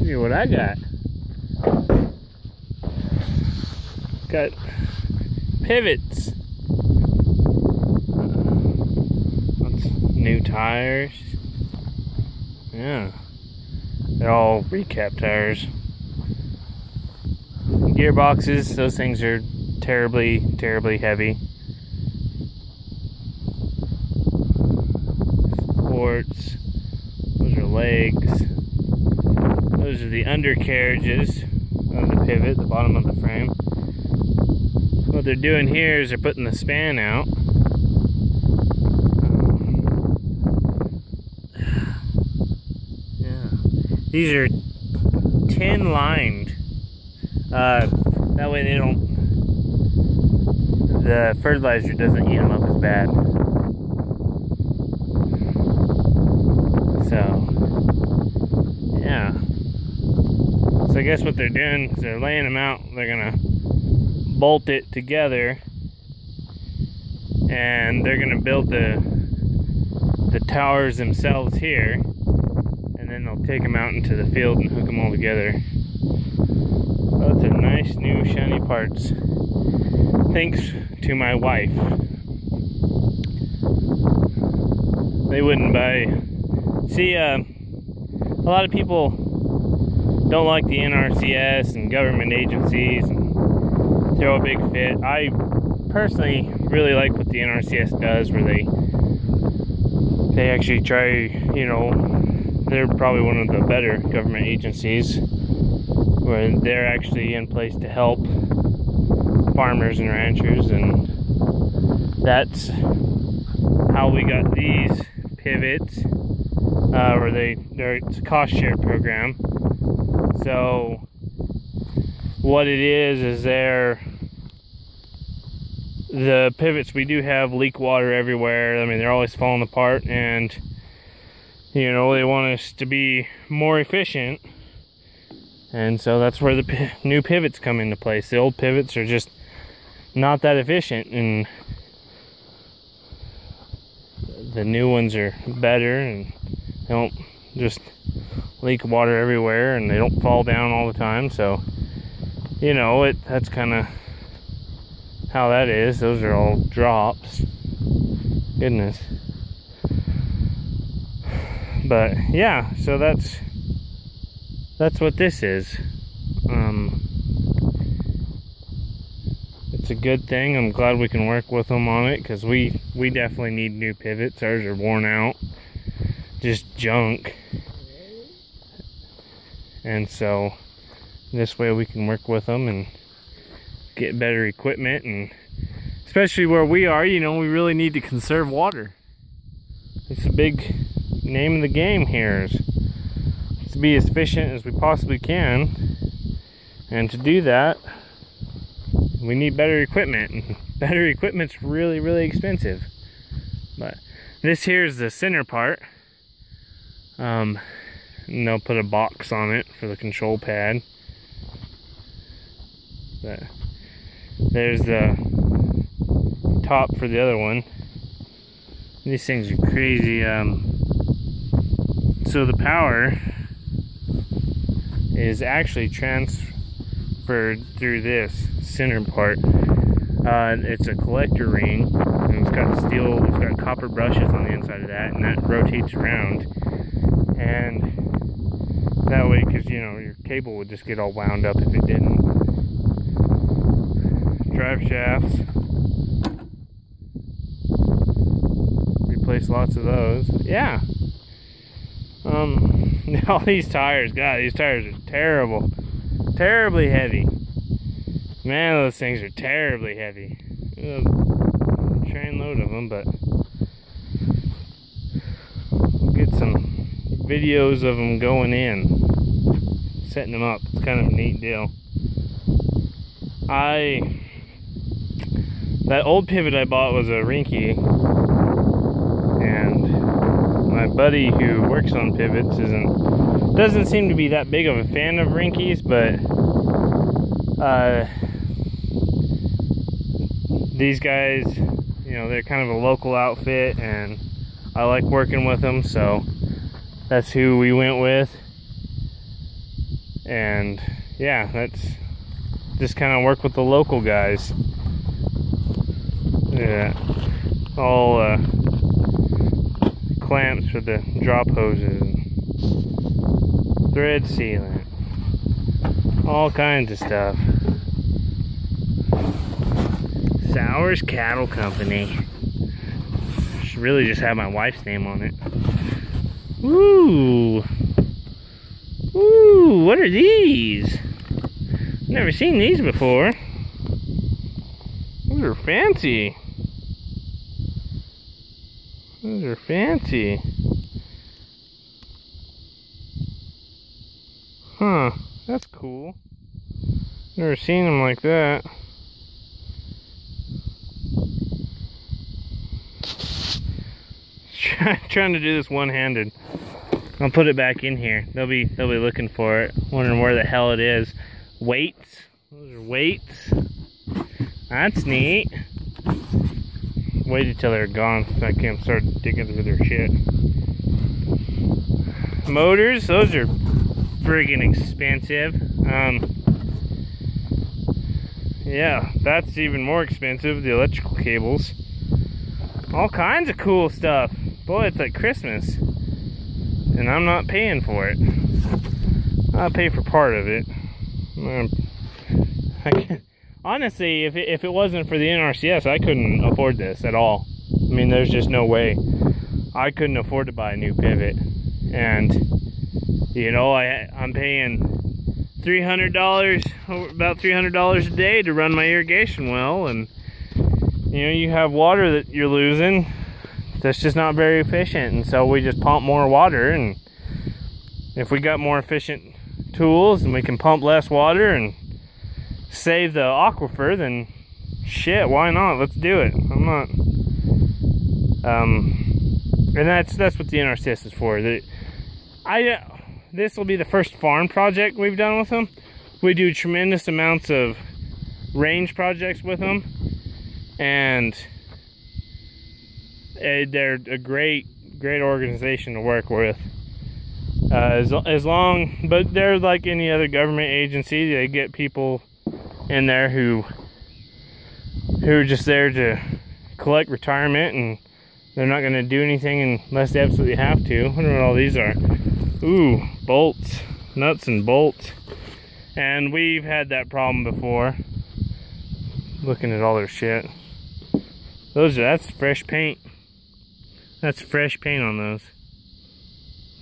See what I got. Got pivots. That's new tires. Yeah. They're all recap tires. Gearboxes, those things are terribly, terribly heavy. Supports. Those are legs. Those are the undercarriages of the pivot, the bottom of the frame. What they're doing here is they're putting the span out. Yeah. These are tin lined. That way they don't, the fertilizer doesn't eat them up as bad. So, yeah. So I guess what they're doing is they're laying them out. They're gonna bolt it together, and they're gonna build the towers themselves here, and then they'll take them out into the field and hook them all together. Those are nice new shiny parts. Thanks to my wife. They wouldn't buy. See, a lot of people don't like the NRCS and government agencies and throw a big fit. I personally really like what the NRCS does, where they actually try, you know, they're probably one of the better government agencies, where they're actually in place to help farmers and ranchers, and that's how we got these pivots, where it's a cost share program. So what it is the pivots we do have leak water everywhere. I mean, they're always falling apart, and you know, they want us to be more efficient. And so that's where the new pivots come into place. The old pivots are just not that efficient, and the new ones are better, and they don't just leak water everywhere, and they don't fall down all the time. So, you know, that's kind of how that is. Those are all drops. Goodness. But yeah, so that's what this is. It's a good thing. I'm glad we can work with them on it, because we definitely need new pivots. Ours are worn out, just junk. And so this way we can work with them and get better equipment, and especially where we are, you know, we really need to conserve water. It's a big name of the game here, is to be as efficient as we possibly can, and to do that we need better equipment, and better equipment's really, really expensive. But this here is the center part, and they'll put a box on it for the control pad. But there's the top for the other one. These things are crazy. So the power is actually transferred through this center part. It's a collector ring, and it's got copper brushes on the inside of that, and that rotates around. And that way, because you know, your cable would just get all wound up if it didn't. Drive shafts, replace lots of those. Yeah. All these tires, God, these tires are terrible. Terribly heavy. Man, those things are terribly heavy. A train load of them, but we'll get some videos of them going in, setting them up. It's kind of a neat deal. That old pivot I bought was a Rinky, and my buddy who works on pivots doesn't seem to be that big of a fan of Rinkies, but these guys, you know, they're kind of a local outfit, and I like working with them, so that's who we went with. And yeah, that's just kind of work with the local guys. Yeah, all clamps for the drop hoses, and thread sealant, all kinds of stuff. Sowers Cattle Company. Should really just have my wife's name on it. Ooh. Ooh, what are these? Never seen these before. Those are fancy. Those are fancy. Huh, that's cool. Never seen them like that. Trying to do this one-handed. I'll put it back in here. They'll be looking for it, wondering where the hell it is. Weights. Those are weights. That's neat. Waited till they're gone so I can start digging through their shit. Motors. Those are friggin' expensive. Yeah, that's even more expensive. The electrical cables. All kinds of cool stuff. Boy, it's like Christmas. And I'm not paying for it. I'll pay for part of it. Honestly, if it wasn't for the NRCS, I couldn't afford this at all. I mean, there's just no way. I couldn't afford to buy a new pivot. And, you know, I'm paying $300, about $300 a day to run my irrigation well. And, you know, you have water that you're losing. That's just not very efficient, and so we just pump more water. And if we got more efficient tools and we can pump less water and save the aquifer, then shit, why not? Let's do it. I'm not and that's what the NRCS is for. This will be the first farm project we've done with them. We do tremendous amounts of range projects with them, and they're a great organization to work with. But they're like any other government agency. They get people in there who are just there to collect retirement, and they're not going to do anything unless they absolutely have to. I wonder what all these are. Ooh, bolts, nuts and bolts. And we've had that problem before. Looking at all their shit. That's fresh paint. That's fresh paint on those.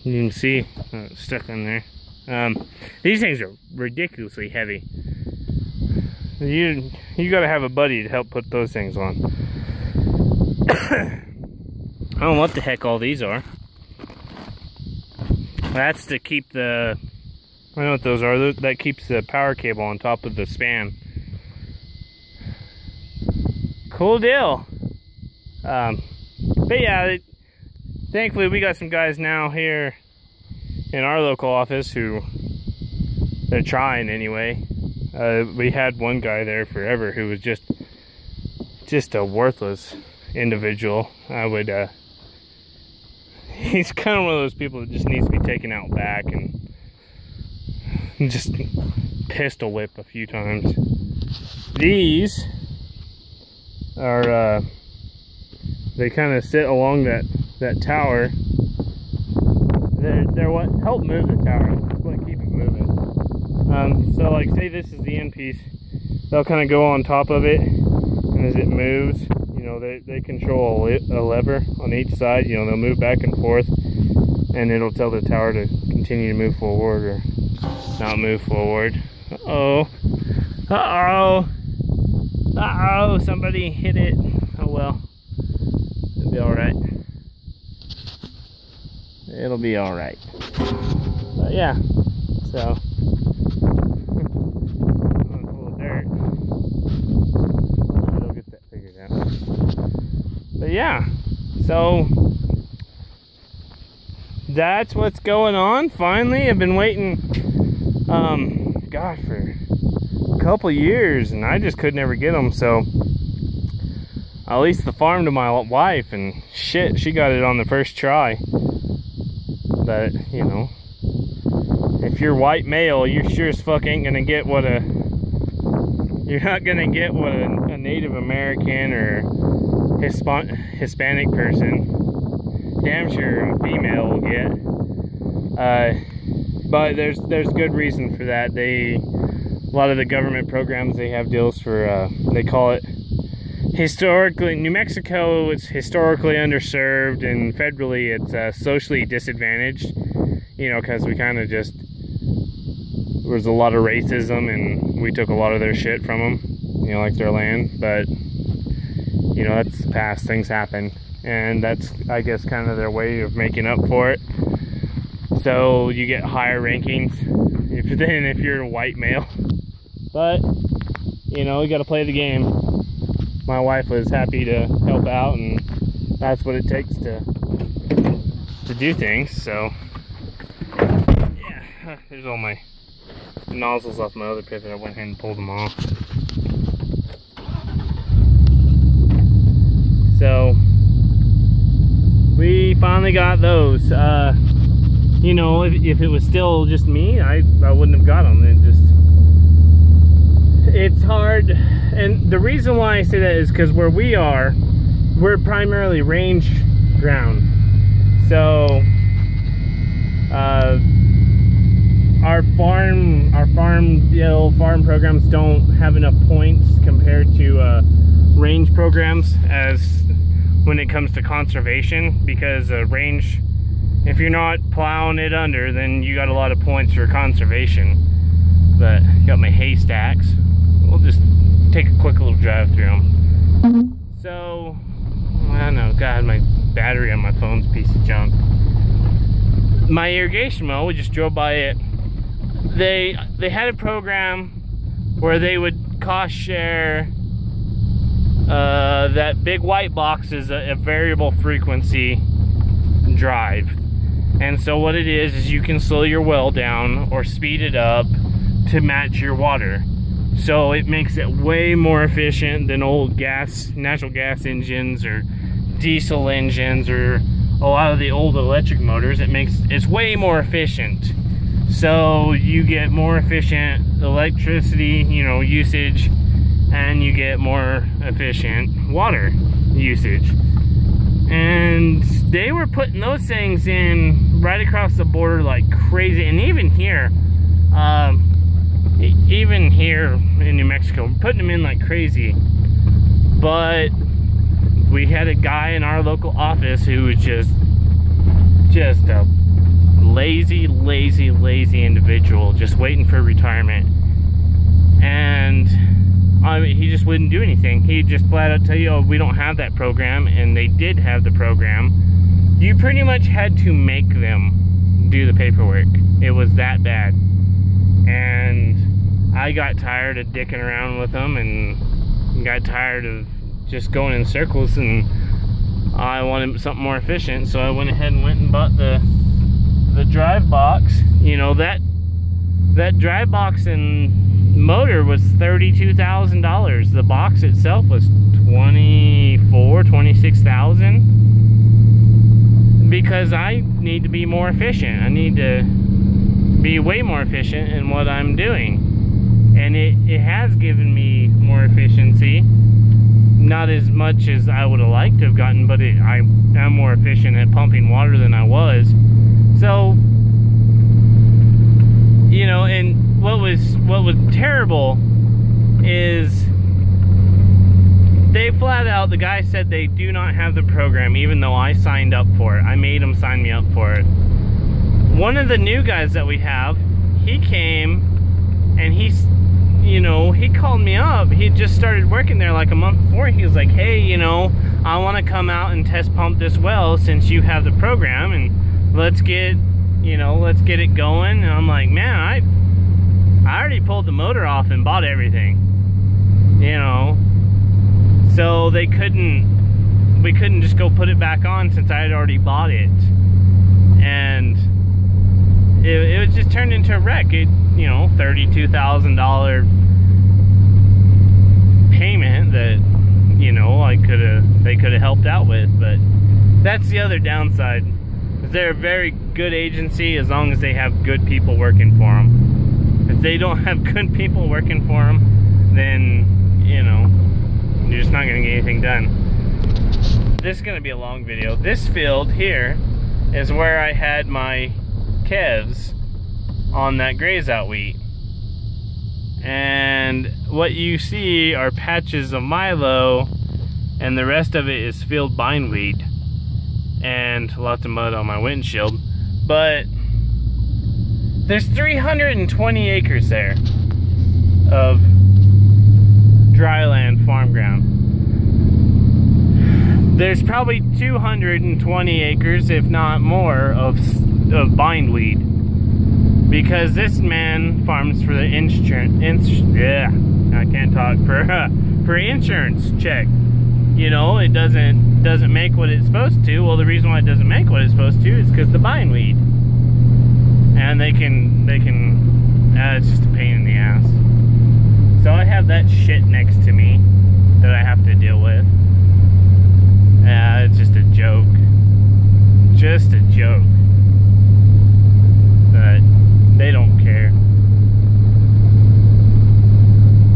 You can see it's stuck in there. These things are ridiculously heavy. You gotta have a buddy to help put those things on. I don't know what the heck all these are. That's to keep the, I know what those are. That keeps the power cable on top of the span. Cool deal. But yeah, thankfully we got some guys now here in our local office who, they're trying anyway. We had one guy there forever who was just a worthless individual. He's kind of one of those people that just needs to be taken out back and just pistol whip a few times. These are they kind of sit along that tower. They're what help move the tower. That's what keep it moving. So like, say this is the end piece, they'll kind of go on top of it, and as it moves, you know, they control a lever on each side. You know, they'll move back and forth, and it'll tell the tower to continue to move forward or not move forward. Uh-oh. Uh-oh. Uh-oh, somebody hit it. Oh well. It'll be alright. It'll be alright. But yeah, so. I'm full of dirt. I'll get that figured out. But yeah, so that's what's going on. Finally, I've been waiting, God, for a couple years, and I just could never get them. So I leased the farm to my wife, and shit, she got it on the first try. But you know, if if you're white male, you sure as fuck ain't gonna get what a Native American or Hispanic person, damn sure a female will get. But there's good reason for that. A lot of the government programs, they have deals for, they call it historically, New Mexico, it's historically underserved, and federally it's socially disadvantaged, you know, because we kind of just, there was a lot of racism and we took a lot of their shit from them, you know, like their land. But you know, that's the past, things happen, and that's, I guess, kind of their way of making up for it. So you get higher rankings than if you're a white male. But you know, you got to play the game. My wife was happy to help out, and that's what it takes to do things. So yeah, there's all my nozzles off my other pivot. I went ahead and pulled them off. So we finally got those. You know, if it was still just me, I wouldn't have got them. It's hard, and the reason why I say that is because where we are, we're primarily range ground. So our farm programs don't have enough points compared to range programs as when it comes to conservation, because range, if you're not plowing it under, then you got a lot of points for conservation. But got my haystacks. We'll just take a quick little drive through them. So I don't know, god, my battery on my phone's a piece of junk. My irrigation well, we just drove by it. They had a program where they would cost share. That big white box is a variable frequency drive, and so what it is you can slow your well down or speed it up to match your water. So it makes it way more efficient than old natural gas engines or diesel engines or a lot of the old electric motors. It's way more efficient. So you get more efficient electricity, you know, usage, and you get more efficient water usage. And they were putting those things in right across the border like crazy. And even here in New Mexico, we're putting them in like crazy. But we had a guy in our local office who was just a lazy individual, just waiting for retirement. And I mean, he just wouldn't do anything. He'd just flat out tell you, oh, we don't have that program. And they did have the program. You pretty much had to make them do the paperwork. It was that bad. And I got tired of dicking around with them, and got tired of just going in circles, and I wanted something more efficient. So I went ahead and went and bought the drive box. You know, that drive box and motor was $32,000. The box itself was $26,000, because I need to be more efficient. I need to be way more efficient in what I'm doing, and it has given me more efficiency. Not as much as I would have liked to have gotten, but I am more efficient at pumping water than I was. So, you know, and what was terrible is they flat out, the guy said they do not have the program, even though I signed up for it. I made him sign me up for it. One of the new guys that we have, he came and he called me up. He had just started working there like a month before. He was like, hey, you know, I want to come out and test pump this well since you have the program, and let's get it going. And I'm like, man, I already pulled the motor off and bought everything, you know. So we couldn't just go put it back on since I had already bought it. And it was just turned into a wreck. It, you know, $32,000 payment that, you know, they could have helped out with. But that's the other downside. They're very good agency as long as they have good people working for them. If they don't have good people working for them, then, you know, you're just not going to get anything done. This is going to be a long video. This field here is where I had my calves on that graze out wheat. And what you see are patches of milo, and the rest of it is field bindweed and lots of mud on my windshield. But there's 320 acres there of dryland farm ground. There's probably 220 acres, if not more, of bindweed, because this man farms for the insurance. I can't talk, for insurance check. You know, it doesn't make what it's supposed to. Well, the reason why it doesn't make what it's supposed to is because the bindweed, and they can it's just a pain in the ass. So I have that shit next to me that I have to deal with. It's just a joke. Just a joke. But they don't care.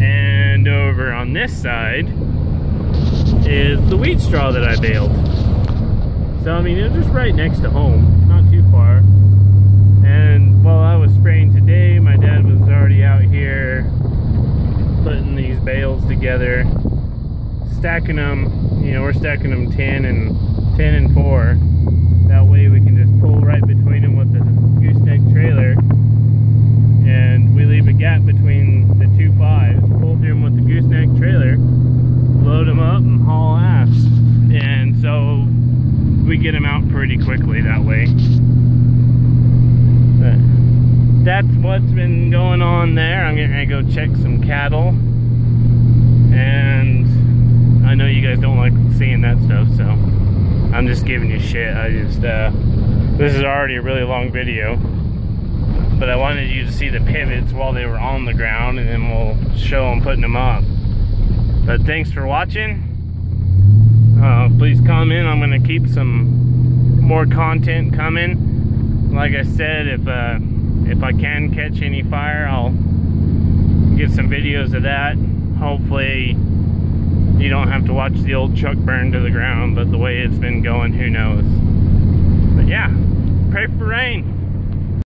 And over on this side is the wheat straw that I baled. So, I mean, it's just right next to home, not too far. And while I was spraying today, my dad was already out here putting these bales together, stacking them. You know, we're stacking them 10 and 4. That way we can just pull right between them with the gooseneck trailer, and we leave a gap between the two 5s, pull through them with the gooseneck trailer, load them up and haul ass. And so we get them out pretty quickly that way. But that's what's been going on there. I'm gonna go check some cattle, and I know you guys don't like seeing that stuff, so I'm just giving you shit. This is already a really long video, but I wanted you to see the pivots while they were on the ground, and then we'll show them putting them up. But thanks for watching. Please comment. I'm gonna keep some more content coming. Like I said, if I can catch any fire, I'll get some videos of that. Hopefully you don't have to watch the old truck burn to the ground, but the way it's been going, who knows. But yeah, pray for rain.